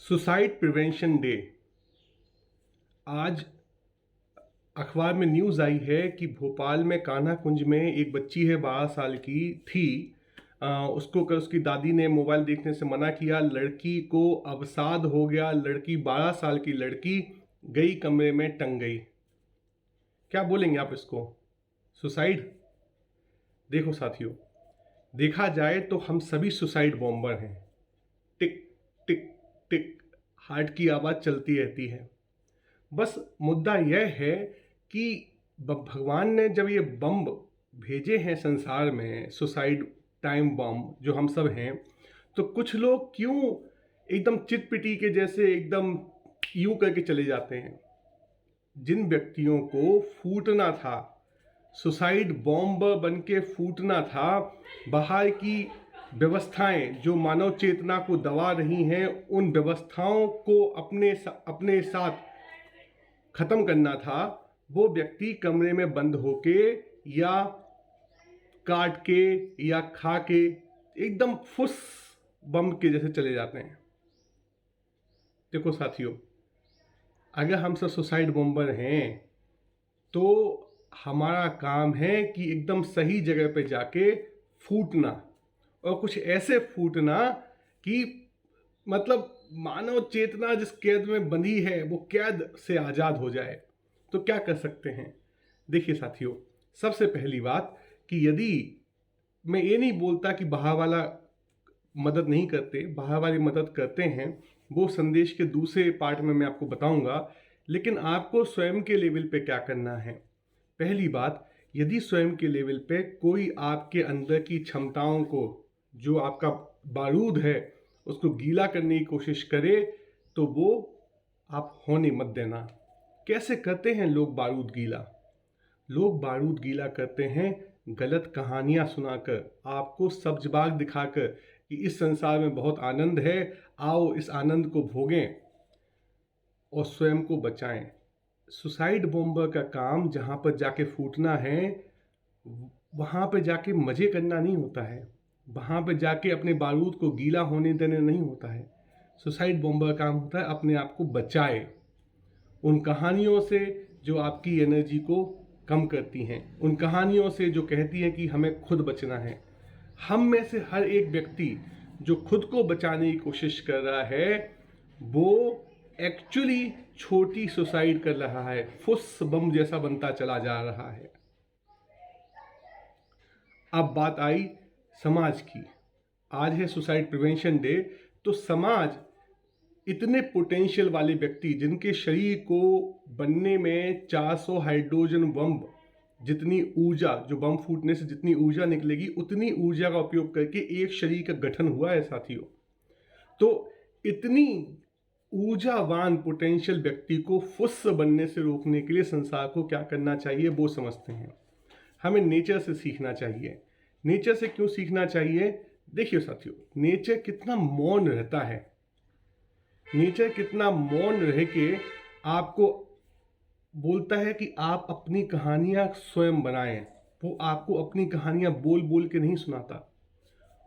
Suicide prevention day. आज अखबार में न्यूज़ आई है कि भोपाल में कान्हा कुंज में एक बच्ची है 12 साल की थी। उसको उसकी दादी ने मोबाइल देखने से मना किया। लड़की को अवसाद हो गया। लड़की 12 साल की लड़की गई कमरे में टंग गई। क्या बोलेंगे आप इसको? सुसाइड? देखो साथियों, देखा जाए तो हम सभी सुसाइड बॉम्बर हैं। टिक टिक टिक हार्ट की आवाज़ चलती रहती है। बस मुद्दा यह है कि भगवान ने जब ये बम भेजे हैं संसार में, सुसाइड टाइम बम जो हम सब हैं, तो कुछ लोग क्यों एकदम चिटपिटी के जैसे एकदम यूं करके चले जाते हैं। जिन व्यक्तियों को फूटना था, सुसाइड बॉम्ब बन के फूटना था, बाहर की व्यवस्थाएं जो मानव चेतना को दबा रही हैं, उन व्यवस्थाओं को अपने साथ खत्म करना था, वो व्यक्ति कमरे में बंद होके या काट के या खा के एकदम फुस बम के जैसे चले जाते हैं। देखो साथियों, अगर हम सब सुसाइड बॉम्बर हैं तो हमारा काम है कि एकदम सही जगह पे जाके फूटना, और कुछ ऐसे फूटना कि मतलब मानव चेतना जिस कैद में बंधी है वो कैद से आज़ाद हो जाए। तो क्या कर सकते हैं? देखिए साथियों, सबसे पहली बात कि यदि मैं ये नहीं बोलता कि बाहर वाला मदद नहीं करते, बाहर वाली मदद करते हैं, वो संदेश के दूसरे पार्ट में मैं आपको बताऊंगा। लेकिन आपको स्वयं के लेवल पे क्या करना है? पहली बात, यदि स्वयं के लेवल पे कोई आपके अंदर की क्षमताओं को, जो आपका बारूद है, उसको गीला करने की कोशिश करे, तो वो आप होने मत देना। कैसे करते हैं लोग बारूद गीला? लोग बारूद गीला करते हैं गलत कहानियां सुनाकर, आपको सब्ज-बाग दिखाकर कि इस संसार में बहुत आनंद है, आओ इस आनंद को भोगें और स्वयं को बचाएं। सुसाइड बॉम्बर का काम जहां पर जाके फूटना है, वहां पर जाके मजे करना नहीं होता है, वहां पर जाके अपने बारूद को गीला होने देने नहीं होता है। सुसाइड बॉम्बर का काम होता है अपने आप को बचाए उन कहानियों से जो आपकी एनर्जी को कम करती हैं, उन कहानियों से जो कहती हैं कि हमें खुद बचना है। हम में से हर एक व्यक्ति जो खुद को बचाने की कोशिश कर रहा है, वो एक्चुअली छोटी सुसाइड कर रहा है, फुस बम जैसा बनता चला जा रहा है। अब बात आई समाज की। आज है सुसाइड प्रिवेंशन डे, तो समाज इतने पोटेंशियल वाले व्यक्ति जिनके शरीर को बनने में 400 हाइड्रोजन बम जितनी ऊर्जा, जो बम फूटने से जितनी ऊर्जा निकलेगी, उतनी ऊर्जा का उपयोग करके एक शरीर का गठन हुआ है साथियों। तो इतनी ऊर्जावान पोटेंशियल व्यक्ति को फुस बनने से रोकने के लिए संसार को क्या करना चाहिए वो समझते हैं। हमें नेचर से सीखना चाहिए। नेचर से क्यों सीखना चाहिए? देखिए साथियों, नेचर कितना मौन रहता है। नेचर कितना मौन रह के आपको बोलता है कि आप अपनी कहानियां स्वयं बनाएं। वो आपको अपनी कहानियां बोल बोल के नहीं सुनाता।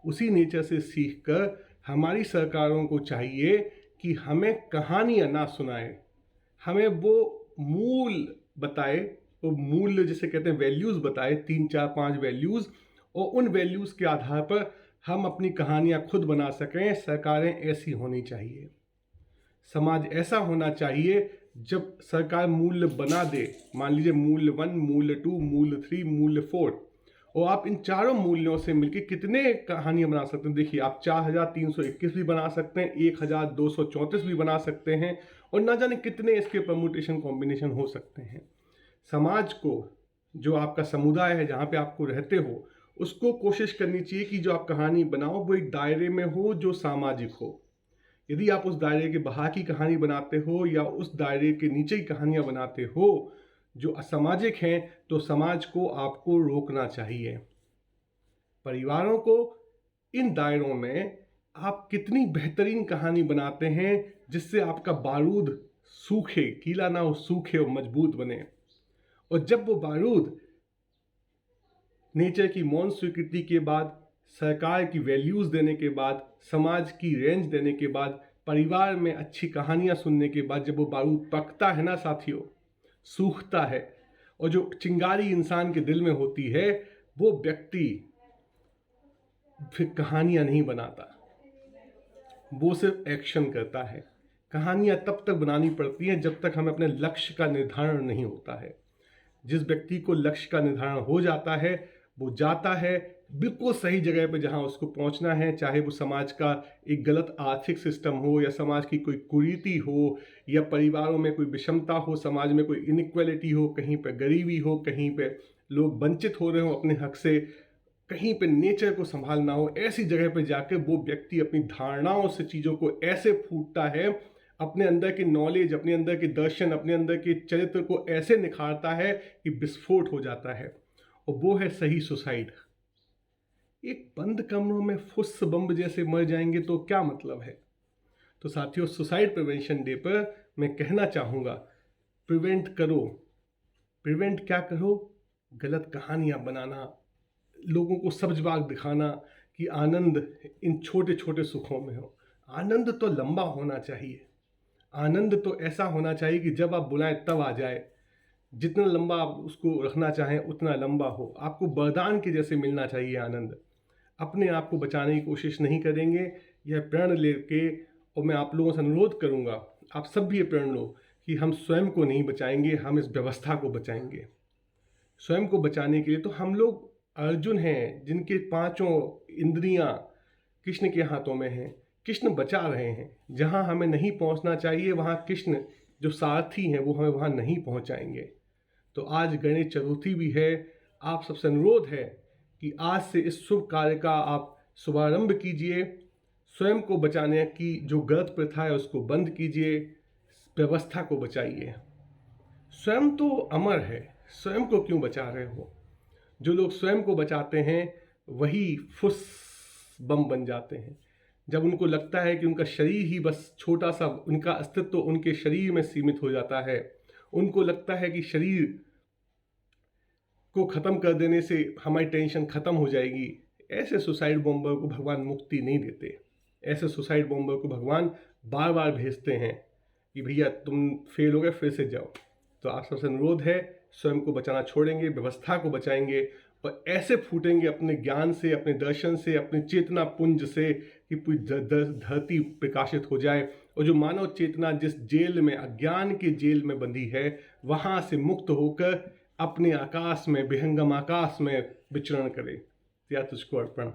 उसी नेचर से सीखकर हमारी सरकारों को चाहिए कि हमें कहानियां ना सुनाए, हमें वो मूल बताए, वो मूल्य जिसे कहते हैं वैल्यूज़ बताए, 3 4 5 वैल्यूज़, और उन वैल्यूज़ के आधार पर हम अपनी कहानियां खुद बना सकें। सरकारें ऐसी होनी चाहिए, समाज ऐसा होना चाहिए। जब सरकार मूल्य बना दे, मान लीजिए मूल्य 1, मूल्य 2, मूल्य 3, मूल्य 4, और आप इन चारों मूल्यों से मिलकर कितने कहानियां बना सकते हैं? देखिए, आप 4321 भी बना सकते हैं, 1234 भी बना सकते हैं, और ना जाने कितने इसके परमुटेशन कॉम्बिनेशन हो सकते हैं। समाज को, जो आपका समुदाय है जहाँ पे आपको रहते हो, उसको कोशिश करनी चाहिए कि जो आप कहानी बनाओ वो एक दायरे में हो जो सामाजिक हो। यदि आप उस दायरे के बाहर की कहानी बनाते हो या उस दायरे के नीचे की कहानियां बनाते हो जो असामाजिक हैं, तो समाज को आपको रोकना चाहिए। परिवारों को इन दायरों में आप कितनी बेहतरीन कहानी बनाते हैं जिससे आपका बारूद सूखे, गीला ना हो, सूखे और मजबूत बने। और जब वो बारूद नेचर की मौन स्वीकृति के बाद, सरकार की वैल्यूज़ देने के बाद, समाज की रेंज देने के बाद परिवार में अच्छी कहानियाँ सुनने के बाद जब वो बारूद पकता है ना साथियों, सूखता है, और जो चिंगारी इंसान के दिल में होती है, वो व्यक्ति फिर कहानियाँ नहीं बनाता, वो सिर्फ एक्शन करता है। कहानियाँ तब तक बनानी पड़ती हैं जब तक हमें अपने लक्ष्य का निर्धारण नहीं होता है। जिस व्यक्ति को लक्ष्य का निर्धारण हो जाता है, वो जाता है बिल्कुल सही जगह पे जहाँ उसको पहुँचना है, चाहे वो समाज का एक गलत आर्थिक सिस्टम हो, या समाज की कोई कुरीति हो, या परिवारों में कोई विषमता हो, समाज में कोई इनइक्वालिटी हो, कहीं पे गरीबी हो, कहीं पे लोग वंचित हो रहे हो अपने हक से, कहीं पे नेचर को संभालना हो। ऐसी जगह पे जाकर वो व्यक्ति अपनी धारणाओं से चीज़ों को ऐसे फूटता है, अपने अंदर की नॉलेज, अपने अंदर के दर्शन, अपने अंदर के चरित्र को ऐसे निखारता है कि विस्फोट हो जाता है, और वो है सही सुसाइड। एक बंद कमरों में फुस बम जैसे मर जाएंगे तो क्या मतलब है। तो साथियों, सुसाइड प्रिवेंशन डे पर मैं कहना चाहूँगा, प्रिवेंट करो। प्रिवेंट क्या करो? गलत कहानियाँ बनाना, लोगों को सब्ज बाग दिखाना कि आनंद इन छोटे छोटे सुखों में हो। आनंद तो लंबा होना चाहिए, आनंद तो ऐसा होना चाहिए कि जब आप बुलाएं तब आ जाए। जितना लंबा आप उसको रखना चाहें उतना लंबा हो। आपको वरदान के जैसे मिलना चाहिए आनंद। अपने आप को बचाने की कोशिश नहीं करेंगे, यह प्रण लेके, और मैं आप लोगों से अनुरोध करूंगा, आप सब भी ये प्रण लो कि हम स्वयं को नहीं बचाएंगे, हम इस व्यवस्था को बचाएंगे। स्वयं को बचाने के लिए तो हम लोग अर्जुन हैं, जिनके पांचों इंद्रियां कृष्ण के हाथों में हैं। कृष्ण बचा रहे हैं। जहां हमें नहीं पहुंचना चाहिए, वहां कृष्ण जो सारथी हैं वो हमें वहां नहीं पहुंचाएंगे। तो आज गणेश चतुर्थी भी है। आप सबसे अनुरोध है कि आज से इस शुभ कार्य का आप शुभारंभ कीजिए। स्वयं को बचाने की जो गलत प्रथा है उसको बंद कीजिए, व्यवस्था को बचाइए। स्वयं तो अमर है, स्वयं को क्यों बचा रहे हो? जो लोग स्वयं को बचाते हैं वही फुस बम बन जाते हैं। जब उनको लगता है कि उनका शरीर ही बस छोटा सा, उनका अस्तित्व उनके शरीर में सीमित हो जाता है, उनको लगता है कि शरीर को ख़त्म कर देने से हमारी टेंशन ख़त्म हो जाएगी, ऐसे सुसाइड बॉम्बर को भगवान मुक्ति नहीं देते। ऐसे सुसाइड बॉम्बर को भगवान बार बार भेजते हैं कि भैया तुम फेल हो गए, फिर से जाओ। तो आप सबसे अनुरोध है, स्वयं को बचाना छोड़ेंगे, व्यवस्था को बचाएंगे, और ऐसे फूटेंगे अपने ज्ञान से, अपने दर्शन से, अपनी चेतना पुंज से कि पूरी धरती प्रकाशित हो जाए, और जो मानव चेतना जिस जेल में, अज्ञान के जेल में बंधी है, वहाँ से मुक्त होकर अपने आकाश में, विहंगम आकाश में विचरण करे। या तुझको अर्पण।